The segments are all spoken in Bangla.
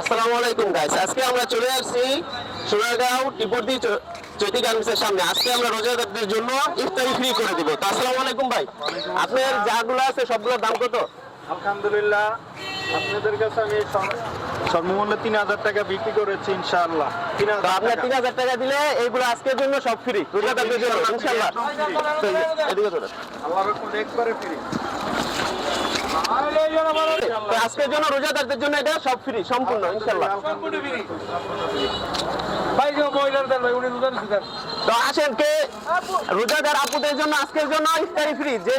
আসসালামু আলাইকুম গাইস, আজকে আমরা চলে আসছি সোনারগাঁও টিপর্দি চৈতি গার্মেন্টসের সামনে। আজকে আমরা রোজাদারদের জন্য ইফতারি ফ্রি করে দিব। তো আসসালামু আলাইকুম ভাই, আপনার যাগুলো আছে সবগুলোর দাম কত? আলহামদুলিল্লাহ, আপনাদের কাছে আমি সর্বমূল্যে ৩,০০০ টাকা বিক্রি করেছি ইনশাআল্লাহ। তো আপনার ৩,০০০ টাকা দিলে এইগুলো আজকের জন্য সব ফ্রি, রোজাদারদের জন্য ইনশাআল্লাহ। তো এদিকে চলে আল্লাহর রহমতে একবারে ফ্রি। তো আজকের জন্য রোজাদারদের জন্য এটা সব ফ্রি, সম্পূর্ণ ইনশাআল্লাহ। তো আসেন, কে রোজাদার আপুদের জন্য আজকের জন্য ইফতারি ফ্রি, যে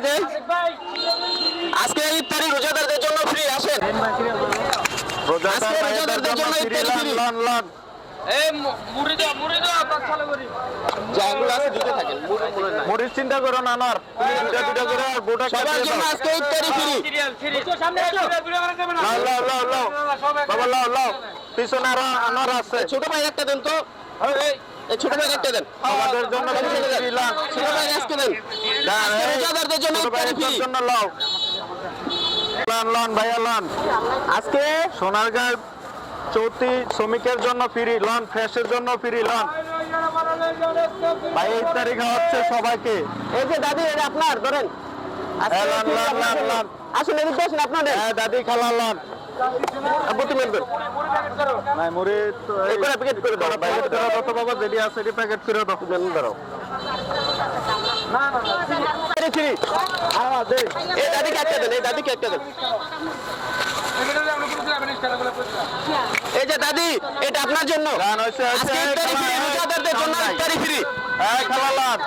আজকে ইফতারি রোজাদারদের জন্য ফ্রি। আসেন, আজকে রোজাদারদের জন্য ইফতারি ফ্রি। মরিচ চিন্তা করো না, আমার দুটা করে আর গোটা সবার জন্য আজকে ইফতারি ফ্রি। বাবা লাও লাও, পিছনে আরো আনার আছে। ছোট ভাই একটা দেন তো, এই ছোট ভাই একটা দেন আমাদের জন্য দিলাম। ছোট ভাই আজকে দেন, আজকে রোজাদারদের জন্য ইফতারি ফ্রি। জন্য লাও লন লন ভাইয়া লন। আজকে সোনারগাঁও চৌতি শ্রমিকের জন্য ফ্রি লন, ফ্রেশের জন্য ফ্রি লন। ভাই এই তারিখ হচ্ছে সবাইকে। এই যে দাদি, এটা আপনার ধরেন। আজকে লন লন লন লন। আসলে এদিকে আসেন, আপনাদের দাদি খালা লন। বুটি মেলবেন নাই মুড়ি তো এই করে প্যাকেট করে দাও, প্যাকেট করে দাও তো বাবা, যেটি আছে এটি প্যাকেট করে দাও। দাও না না না ফ্রি। আমাদের এই দাদিকে একটা দেন, এই দাদিকে একটা দেন। এই যে দাদি, এটা আপনার জন্য। গান হচ্ছে আজকে ইফতারি ফ্রি, রোজাদারদের জন্য ইফতারি ফ্রি। হ্যাঁ খালা লন,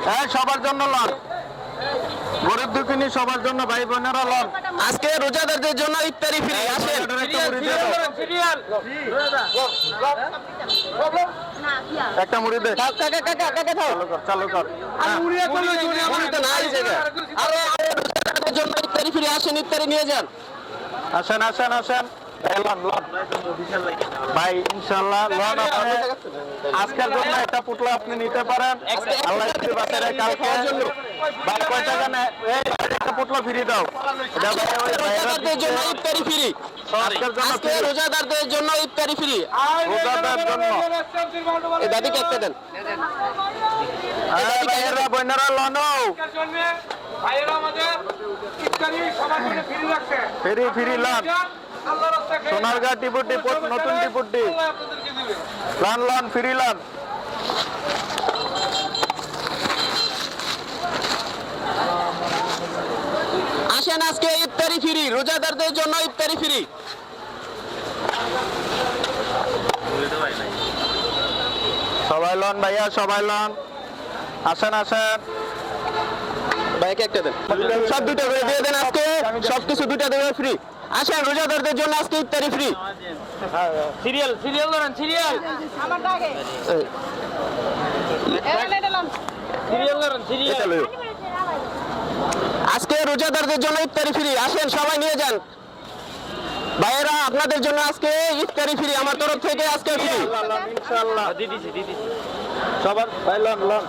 হ্যাঁ সবার জন্য লন, গরিব দুঃখিনী সবার জন্য, ভাই বোনেরা লন। আজকে রোজাদারদের জন্য ইফতারি ফ্রি। আসেন, একটা মুড়ি দে। কাকা কাকা কাকা খাও। চালু কর। মুড়ি তো নাই জায়গা। আরে রোজাদারদের জন্য ইফতারি ফ্রি, আসেন ইফতারি নিয়ে যান। আসেন আসেন আসেন। এই লন লন ভাই, ইনশাআল্লাহ লন। আপনি আজকের জন্য একটা পুটলা আপনি নিতে পারেন। আল্লাহ যদি বাঁচায় রাখে কালকে ভাই কয় টাকা নেয়? এই একটা পুটলা ফ্রি দাও। এটা ভাই ওই রোজাদারদের জন্য ইফতারি ফ্রি। আজকের জন্য আজকে রোজাদারদের জন্য ইফতারি ফ্রি। রোজাদার জন্য। এই দাদিকে একটা দেন। এই ভাইয়েরা বোনেরা লন, ফ্রি ফ্রি লন। সোনারগাঁ টিপুটি নতুন টিপুটি লন লন, ফ্রি লন। আসেন, আজকে ইফতারি ফ্রি, রোজাদারদের জন্য ইফতারি ফ্রি। সবাই লন ভাইয়া, সবাই লন। আসেন আসেন। ভাইকে একটা দেন, সব দুটো করে দিয়ে দেন। আজকে সবকিছু দুটা দেবে ফ্রি। আসেন, রোজাদারদের জন্য আজকে ইফতারি ফ্রি। সিরিয়াল সিরিয়াল ধরেন, সিরিয়াল আমারটা আগে সিরিয়াল ধরেন, সিরিয়াল। আজকে রোজাদারদের জন্য ইফতারি ফ্রি। আসেন, সবাই নিয়ে যান। ভাইয়েরা, আপনাদের জন্য আজকে ইফতারি ফ্রি, আমার তরফ থেকে আজকে ফ্রি। ইনশাআল্লাহ দিদিছি দিদিছি। সবার ভাই লন লন।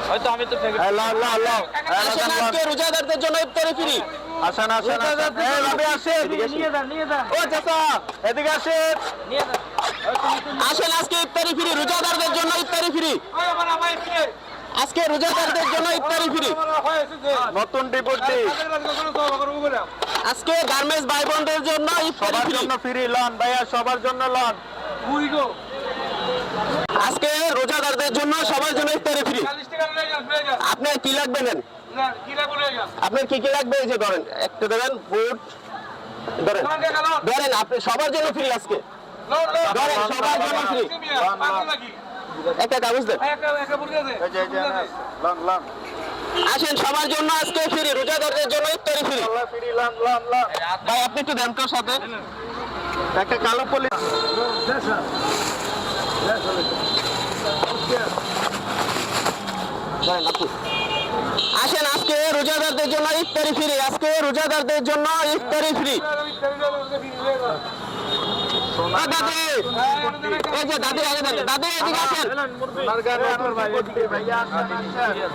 হয়তো আমি তো এই লন লন লন। আসেন, আজকে রোজাদারদের জন্য ইফতারি ফ্রি। আসেন আসেন আসেন। এই ভাবি আসেন। নিয়ে যান, নিয়ে যান, ও চাচা এদিকে আসেন। নিয়ে যান। আসেন, আজকে ইফতারি ফ্রি, রোজাদারদের জন্য ইফতারি ফ্রি। আজকে রোজাদারদের জন্য ইফতারি ফ্রি। নতুন টিপুটি আজকে গার্মেন্টস ভাই বোনদের জন্য ইফতারি সবার ফ্রি। জন্য ফ্রি লন ভাইয়া, সবার জন্য লন। আজকে রোজাদারদের জন্য সবার জন্য ইফতারি ফ্রি। আপনার কি লাগবে নেন, আপনার কি কি লাগবে? এই যে ধরেন, একটা ধরেন বুট, ধরেন ধরেন, আপনি সবার জন্য ফ্রি। আজকে ধরেন, সবার জন্য ফ্রি। একটা কাগজ দেন। এই যে লন লন। আসেন, সবার জন্য আজকে ফ্রি, রোজাদারদের জন্য ইফতারি ফ্রি। আল্লাহ ফ্রি লন লন লন। ভাই, আপনি একটু দেন তো সাথে। একটা কালো পলি ধরেন আপনি। আসেন, আজকে রোজাদারদের জন্য ইফতারি ফ্রি। আজকে রোজাদারদের জন্য ইফতারি ফ্রি। দাদি এই যে দাদি আগে দেন, দাদি এদিকে আসেন।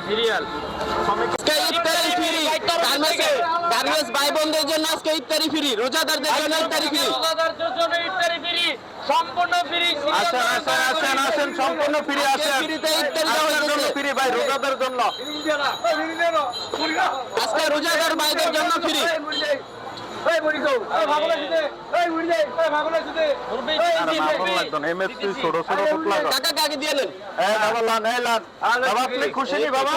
সিরিয়াল আজকে ইফতারি ফ্রি, গার্মেন্টস ভাই বোনদের জন্য আজকে ইফতারি ফ্রি, রোজাদারদের জন্য ইফতারি ফ্রি। রোজাদারদের জন্য ইফতারি ফ্রি, সম্পূর্ণ ফ্রি। আসেন সম্পূর্ণ ফ্রি আসেন। ফ্রিতে ইফতারি দেওয়া হয়েছে। ফ্রি ভাই রোজাদার জন্য। আজকে রোজাদার ভাইদের জন্য ফ্রি। MSP ছোট ছোট পুতলা গো। কাকা কাকে দিয়ে নেন। বাবা লান বাবা আপনি খুশি নি বাবা?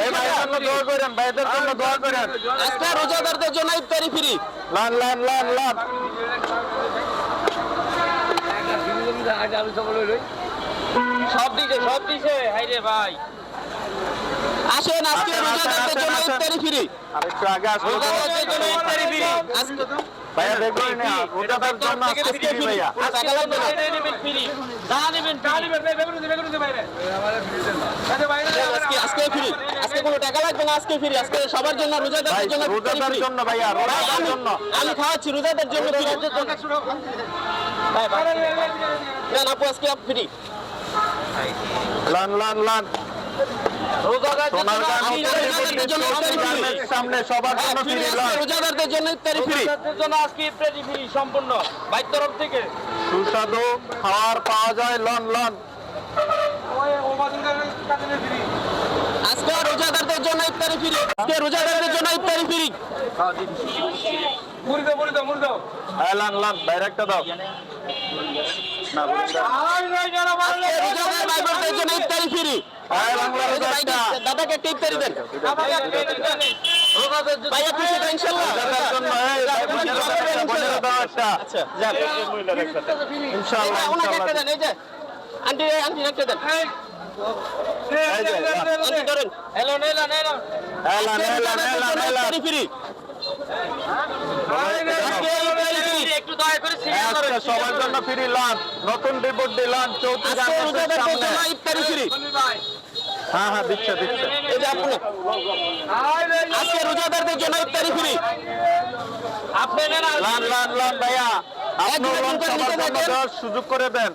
এই ভাইয়ের জন্য দোয়া করেন, ভাইদের জন্য দোয়া করেন। আজকে রোজাদারদের জন্য ইফতারি ফ্রি। লান লান লান লান সব দিছে হাইরে ভাই। আসেন আজকে রোজাদারদের জন্য ইফতারি ফ্রি। আরেকটু আগে আসুন। রোজাদারদের জন্য ইফতারি ফ্রি। আজকে ভাইয়া দেখবেন না রোজাদার জন্য আজকে ফ্রি ভাইয়া। টাকা লাগবে না। আজকে ফ্রি, আজকে কোনো টাকা লাগবে না, আজকে ফ্রি, আজকে সবার জন্য ভাই রোজাদারদের জন্য রোজাদার জন্য ভাইয়া রোজাদার জন্য। আমি খাওয়াচ্ছি রোজাদার জন্য ফ্রি। না আপু আজকে ফ্রি। লান লান লান সামনে সবার জন্য ফ্রি লান। রোজাদারদের জন্য ইফতারি ফ্রি। রোজাদারদের জন্য আজকে ইফতারি ফ্রি সম্পূর্ণ ভাই তরফ থেকে। সুস্বাদু খাবার পাওয়া যায় লন লন। আজকে রোজাদারদের জন্য ইফতারি ফ্রি। আজকে রোজাদারদের জন্য ইফতারি ফ্রি। লান লান বাইরে একটা দাও না রোজাদার ভাই বোনদের জন্য ইফতারি ফ্রি। দাদাকে একটা ইফতারি দেন। ভাইয়া খুশি তো ইনশাআল্লাহ? আচ্ছা যান। ইনশাআল্লাহ ওনাকে একটা দেন, এই যে আন্টি আন্টি একটা দেন। আন্টি ধরেন। এলো নেলা নেলা ইফতারি ফ্রি। একটু দয়া করে সিরিয়াল আজকে সবার জন্য ফ্রি লান। নতুন রিপোর্ট দিলাম চৌধুরী আজকে গার্মেন্টসের রোজাদারদের সামনে। জন্য ইফতারি ফ্রি। হ্যাঁ দিচ্ছে দিচ্ছে। এই যে আপনি আজকে রোজাদারদের জন্য ইফতারি ফ্রি। আপনি নেন লান লান লান ভাইয়া আপনি লোন সবার জন্য দেওয়ার সুযোগ করে দেন।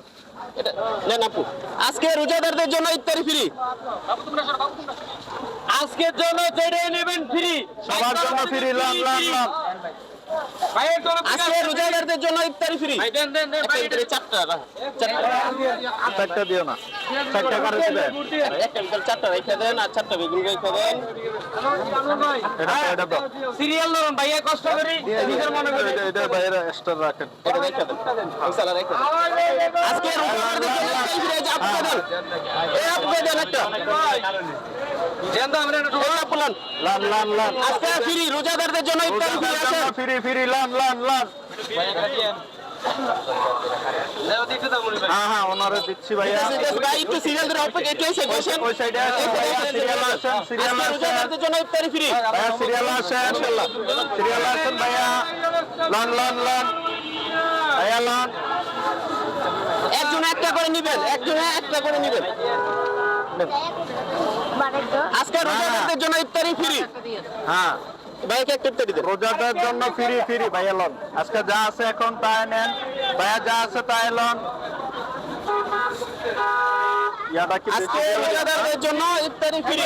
এটা নেন আপু। আজকে রোজাদারদের জন্য ইফতারি ফ্রি। আজকের জন্য যেটাই নেবেন ফ্রি সবার জন্য ফ্রি লান লান লান। ভাইয়ের তরফ থেকে আজকে রোজাদারদের জন্য ইফতারি ফ্রি। ভাই দেন দেন দেন ভাই একটা চারটা চারটা দিও না, চারটা করে দিবে। একটা ভিতরে চারটা রেখে দেন আর চারটা বেগুন রেখে দেন। এটা দাও। সিরিয়াল ধরুন ভাইয়া কষ্ট করে নিজের মনে করে এটা বাইরে এক্সট্রা রাখেন। এটা রেখে দেন। মশলা রেখে দেন। আজকে রোজাদারদের জন্য ইফতারি ফ্রি। এই যে আপনি দেন। এই আপনি দেন একটা। দেন তো আমরা একটু এই আপনি নেন। লান লান লান। আজকে ফ্রি রোজাদারদের জন্য ইফতারি ফ্রি আছে। ফ্রি ফ্রি লান লান লান। হ্যাঁ ওনারে দিচ্ছি ভাইয়া। ভাই একটু সিরিয়াল ধরে অপেক্ষা একটু এসে বসেন। ওই সাইডে আসেন ভাইয়া, সিরিয়াল আসেন, সিরিয়াল আজকে আসেন। রোজাদারদের জন্য ইফতারি ফ্রি। ভাইয়া সিরিয়াল আসেন, সিরিয়াল আসেন ভাইয়া। লান লান লান ভাইয়া লান। একজন একটা করে নেবেন, একজন একটা করে নেবেন। আজকে রোজাদারদের জন্য ইফতারি ফ্রি। হ্যাঁ ভাইকে একটা ইফতারি দেন। রোজাদার জন্য ফ্রি ফ্রি ভাইয়া লন। আজকে যা আছে এখন তাই নেন ভাইয়া, যা আছে তাই লন। ইয়াটা কি আজকে রোজাদারদের জন্য ইফতারি ফ্রি।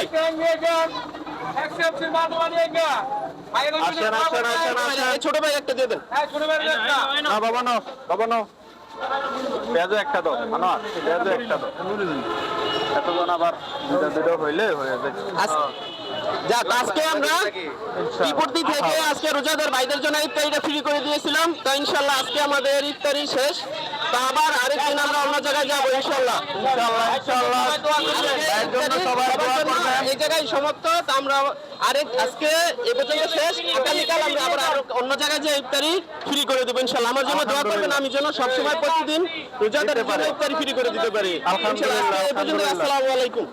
আসেন আসেন আসেন আসেন। এই ছোট ভাই একটা দিয়ে দেন। না বাবা নাও, বাবা নাও। পেঁয়াজও একটা দাও, আনো পেঁয়াজও একটা দাও। এতজন আবার দুটো হইলে হয়ে যাবে। যাক আজকে আমরা ত্রিপুর্তি থেকে আজকে রোজাদার ভাইদের জন্য ইফতারিটা ফ্রি করে দিয়েছিলাম। তো ইনশাল্লাহ আজকে আমাদের ইফতারি শেষ। তো আবার আরেকদিন আমরা অন্য জায়গায় যাবো ইনশাল্লাহ। ইনশাআল্লাহ ভাইয়ের জন্য সবাই দোয়া করবেন। এই জায়গায় সমাপ্ত। তো আমরা আজকে এ পর্যন্ত শেষ। আগামীকাল আমরা আবার অন্য জায়গায় যে ইফতারি ফ্রি করে দেবো ইনশাল্লাহ। আমার জন্য দোয়া করবেন, আমি যেন সবসময় প্রতিদিন রোজাদার ইফতারি ফ্রি করে দিতে পারি। আলহামদুলিল্লাহ, আজকে এ পর্যন্ত। আসসালামু আলাইকুম।